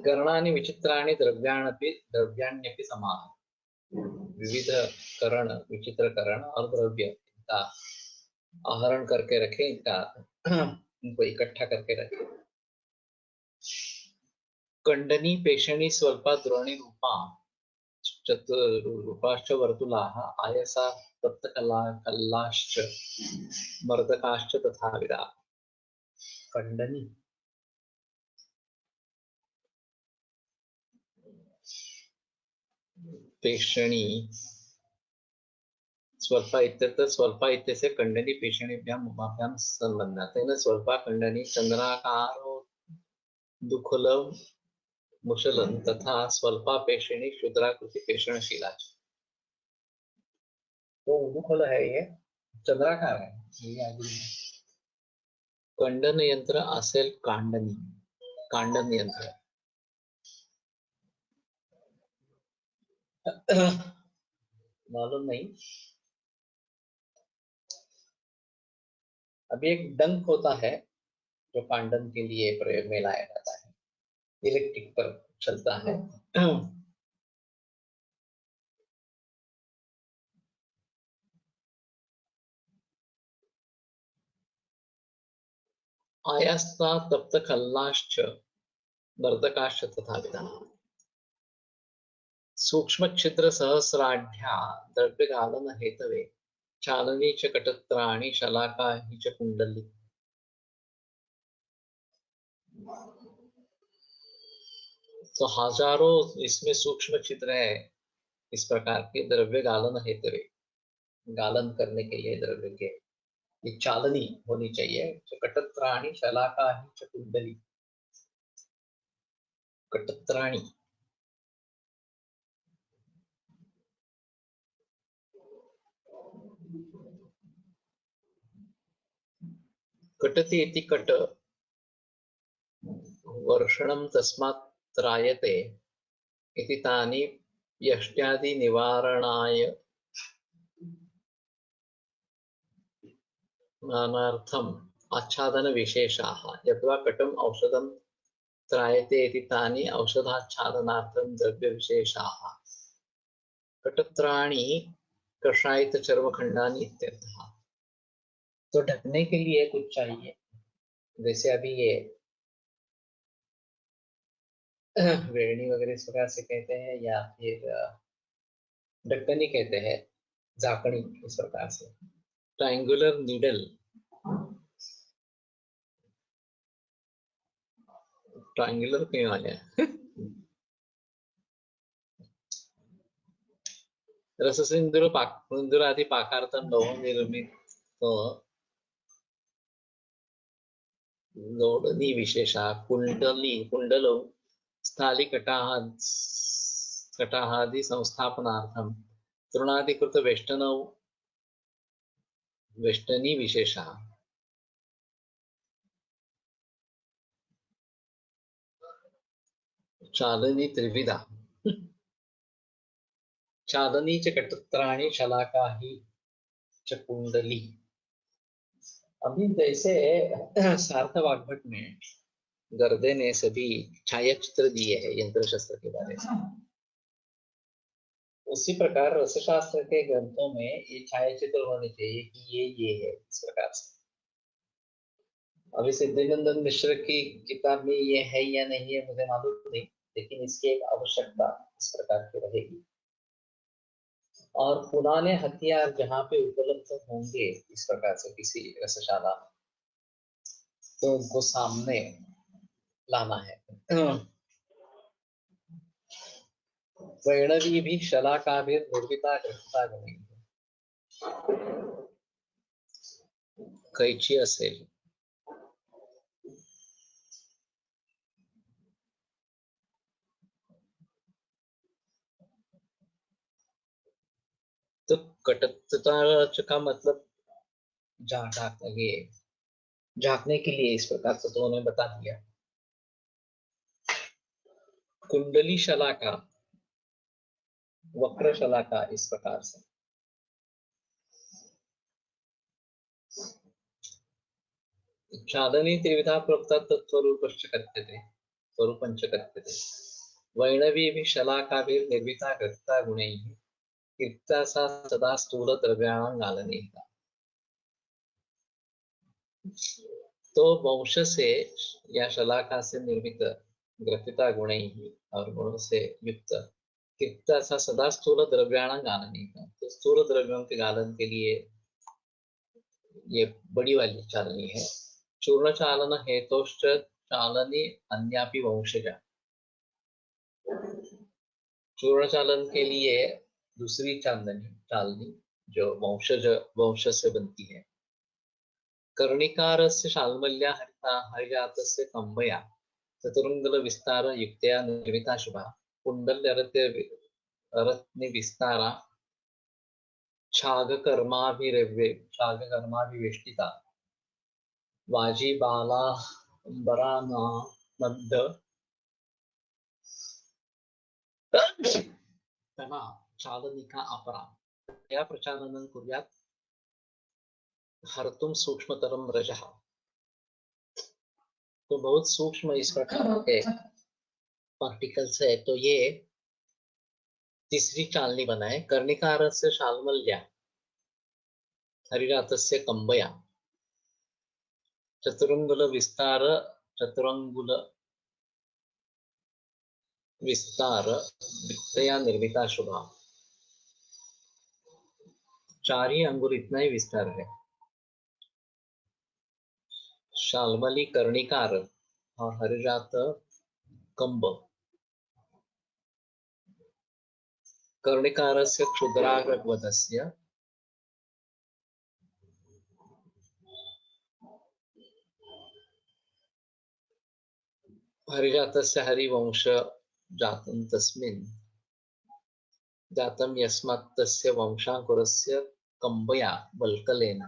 कर्णानि विचित्राणि द्रव्याण्यपि समाह विविध करण विचित्र करण और द्रव्य का आहरण करके रखे, इनका इनको इकट्ठा करके रखे। कंडनी पेषणी स्वल्पा द्रोणी रूपा चतुरूपाश्च वर्तुलाः आयसा तप्त कल्लाश्च मर्दकाश्च तथाविधा। कंडनी पेषणी स्वल्प इत्यत्र स्वल्प इत्यस्य कंडनी पेषणीभ्याम् उभाभ्यां संबंधः। तेन स्वल्पा कंडनी चंद्राकारो दुखलं मुशलं तथा स्वल्पा पेषणी क्षुद्राकृति पेषणशीला। तो दुखल है ये चंद्राकार है ये आदमी। कंडन यंत्र असेल कांडनी, कांडन यंत्र मालूम नहीं। अभी एक डंक होता है जो कांडन के लिए प्रयोग में लाया जाता है, इलेक्ट्रिक पर चलता है। आयास्ता तप्त खल्लाश्च नर्दकाश्च तथाविधा। सूक्ष्म छिद्र सहस्राढ्या द्रव्यगालन हेतवे चालनी च कटत्राणि शलाका ही च कुंडली। तो हजारों इसमें सूक्ष्म छिद्र है इस प्रकार के द्रव्य गालन हेतवे, गालन करने के लिए द्रव्य के ये चालनी होनी चाहिए। कटत्राणि शलाका ही च कुंडली। कटत्राणि कटति इति कट वर्षणं तस्मात् त्रायते इति तानि यष्ट्यादि निवारणाय नानार्थम् आच्छादन विशेषाः। यद्वा कटम औषधं त्रायते इति तानि औषधाच्छादनार्थं द्रव्य विशेषाः। कटत्राणि कषायित चर्मखंडानि इत्यर्थः। तो ढकने के लिए कुछ चाहिए, जैसे अभी ये वेरणी वगैरह इस प्रकार से कहते हैं, या फिर ढक्कनी कहते हैं, झाकड़ी इस प्रकार से। ट्रायंगुलर नीडल, ट्रायंगुलर क्यों आ गया? रससिंधुर सिंधुरादि पाकार्थम लौह निर्मित तो लोडनी विशेषा कुंडली कुंडलो कटाहादि संस्थापनार्थम तृणादिकृत वेष्टनौ वेष्टनी विशेषा। चालनी त्रिविधा। चालनी च कटत्राणि शलाका ही च कुंडली। अभी जैसे सार्थ वाग्भट में गर्दे ने सभी छायाचित्र दिए हैं यंत्र शस्त्र के बारे में, उसी प्रकार रसशास्त्र के ग्रंथों में ये छायाचित्र होने चाहिए कि ये है इस प्रकार से। अभी सिद्धिनंदन मिश्र की किताब में ये है या नहीं है मुझे मालूम नहीं, लेकिन इसकी एक आवश्यकता इस प्रकार की रहेगी। और पुराने हथियार जहाँ पे उपलब्ध होंगे इस प्रकार से किसी रसशाला में, तो उनको सामने लाना है। वैणवी भी शलाका भी निर्मिता कृता गणी। कैची असेल, तो कटत्ता का मतलब झांकने के लिए इस प्रकार से तो उन्होंने बता दिया। कुंडली शलाका, वक्र शलाका इस प्रकार से। चालनी त्रिविधा प्रोक्ता तत्स्वरूपश्च कथ्यते, स्वरूपञ्च कथ्यते। वैणवी भी शलाका भी निर्मिता कृता गुणैः कीर्ता सा सदा स्थूल द्रव्याणां गालने। तो वंश से या शलाका से निर्मित ग्रथिता गुणैः और गुणों से युक्त कित्ताचा सदा स्थूल द्रव्याणां गालने का, तो स्थूल द्रव्यों के गालन के लिए ये बड़ी वाली चालनी है। चूर्ण चालन हेतोश्च चालनी अन्यापि वंशजा। चूर्ण चालन के लिए दूसरी चालनी जो वंश से बनती है। कर्णिकारस्य शाल्मल्या हरिजातस्य कंबया चतुरंगल विस्तार युक्तया निर्मिता शुभा कुंडल्य रत्न विस्तारा छागकर्माभिवेष्टिता वाजी बाला बरानानंद तला चालनिका अपरा या प्रचालनं कुर्यात् हर्तुम सूक्ष्मतरम रजः। तो बहुत सूक्ष्म इस प्रकार के पार्टिकल्स है, तो ये तीसरी चालनी बनाए। कर्णिकारस्य शाल्मल्या हरिरातस्य कंबया चतुरंगुल विस्तार विक्तया निर्मिता शुभा। 4 ही अंगुल इतना ही विस्तार है। शाल्मली कर्णिकार और हरिरात कंब। कर्णिकारस्य क्षुद्राग्रवदस्य हरिजातस्य हरिवंश जातं तस्मिन् जातं यस्मात् तस्य वंशांकुरस्य कंबया वल्कलेन।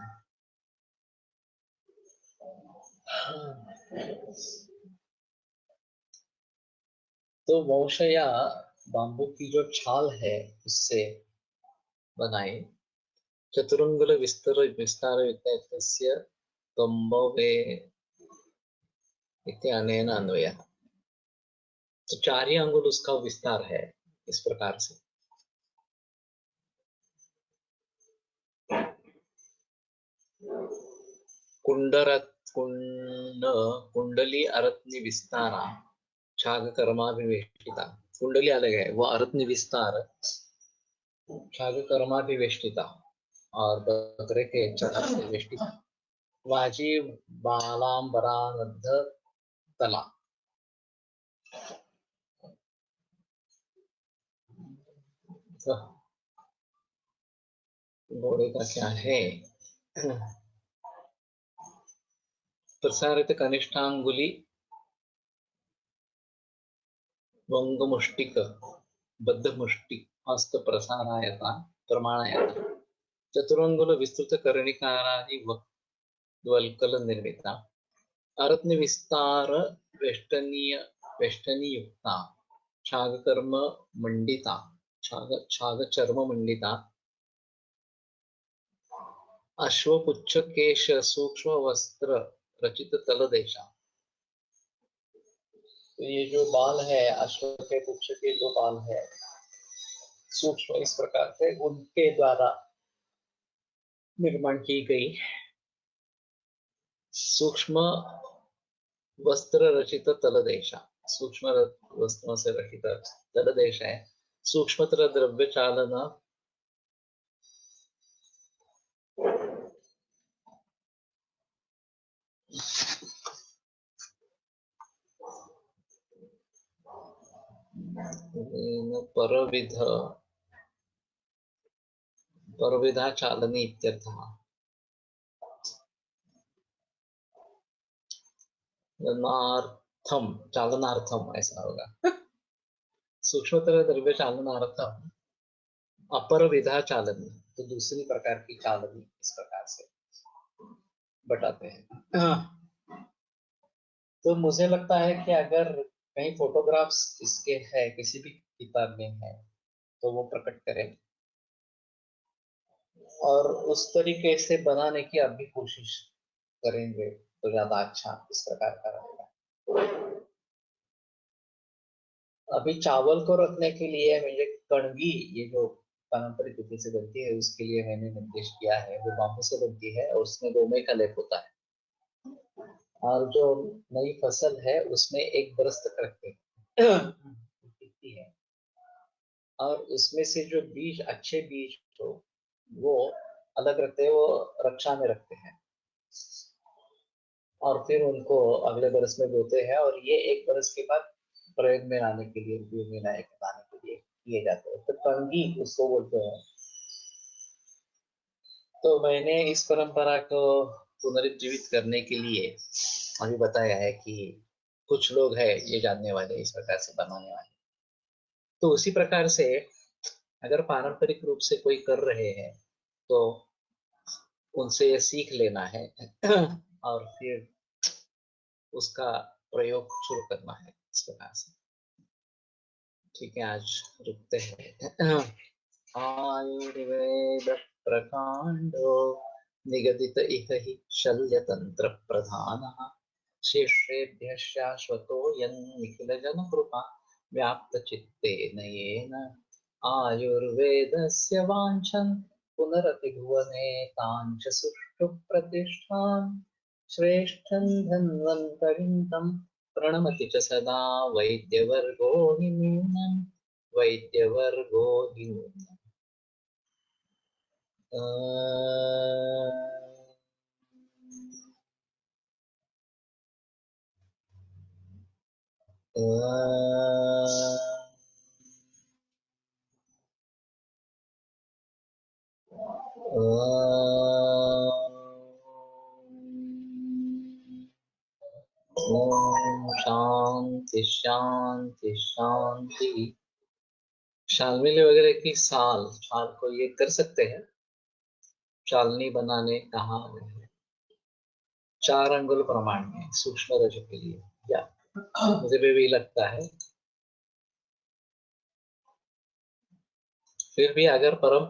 तो वंश या बांबू की जो छाल है उससे बनाए। चतुरंगुल विस्तार युक्तस्य कंबवे इत्यानेन अन्वयः। तो 4 ही अंगुल उसका विस्तार है इस प्रकार से। कुंडली अरत्नि विस्तारा छाग कर्माभिवेष्टिता। कुंडली अलग है, वो अरत्नि विस्तार छाग कर्माभिवेष्टिता और बकरे के चढ़ा से वेष्टिता। वाजी बालांबरानद्ध तला। घोड़े का क्या है? प्रसारित कनिष्ठांगुली वंगमुष्टिक बद्धमुष्टिक हस्त प्रसारायता प्रमाणायता चतुरंगुल विस्तृत कर्णिकारादि वल्कल निर्मिता अरत्न विस्तार वेष्टनीयुक्ता छागकर्म मंडिता छाग चर्म मंडिता अश्वपुच्छ केश सूक्ष्म वस्त्र रचित तलदेशा। तो ये जो बाल है, अश्व के पुच्छ के जो बाल है सूक्ष्म इस प्रकार से उनके द्वारा निर्माण की गई सूक्ष्म वस्त्र रचित तलदेशा। सूक्ष्म वस्त्रों से रचित तलदेश है। सूक्ष्मतर द्रव्य चालन परविधा चालनी इत्यर्थः। चालनार्थम ऐसा होगा। सूक्ष्मतर द्रव्य चालनार्थम अपर विधा चालनी, तो दूसरी प्रकार की चालनी इस प्रकार से बताते हैं। तो मुझे लगता है कि अगर कहीं फोटोग्राफ्स इसके है किसी भी किताब में है तो वो प्रकट करें और उस तरीके से बनाने की अभी कोशिश करेंगे तो ज्यादा अच्छा इस प्रकार का रहेगा। अभी चावल को रखने के लिए मुझे कणगी, ये जो पारंपरिक विधि से बनती है उसके लिए मैंने निर्देश किया है, वो बांबू से बनती है और उसमें गोमे का लेप होता है। और जो नई फसल है उसमें एक बरस तक रखते हैं। है और उसमें से जो बीज अच्छे बीज हो वो अलग रखते हैं, वो रक्षा में रखते हैं और फिर उनको अगले बरस में बोते हैं और ये एक बरस के बाद प्रयोग में लाने के लिए, उपयोग में लाने के लिए किए जाते हैं। तो कंगी उसको बोलते हैं। तो मैंने इस परंपरा को पुनरुज्जीवित करने के लिए अभी बताया है कि कुछ लोग हैं ये जानने वाले, इस प्रकार से बनाने वाले। तो उसी प्रकार से अगर पारंपरिक रूप से कोई कर रहे हैं तो उनसे ये सीख लेना है और फिर उसका प्रयोग शुरू करना है इस प्रकार से। ठीक है, आज रुकते हैं। आयुर्वेद प्रकांडो निगदित इह हि शल्यतंत्र प्रधानः शिष्येभ्यः शाश्वतो यन्निखिल जनकृपा व्याप्तचित्तेन येन आयुर्वेदस्य वाञ्छन् पुनरतिभुवने ताञ्च सुष्ठु प्रतिष्ठान् श्रेष्ठं धन्वन्तरिं तं प्रणमति च सदा वैद्यवर्गो हि नूनम् वैद्यवर्गो हि नूनम्। ओम शांति शांति शांति। शालमिली वगैरह की शाल को ये कर सकते हैं, चालनी बनाने कहा 4 अंगुल प्रमाण में सूक्ष्म रज के लिए, या मुझे भी लगता है। फिर भी अगर परंपरा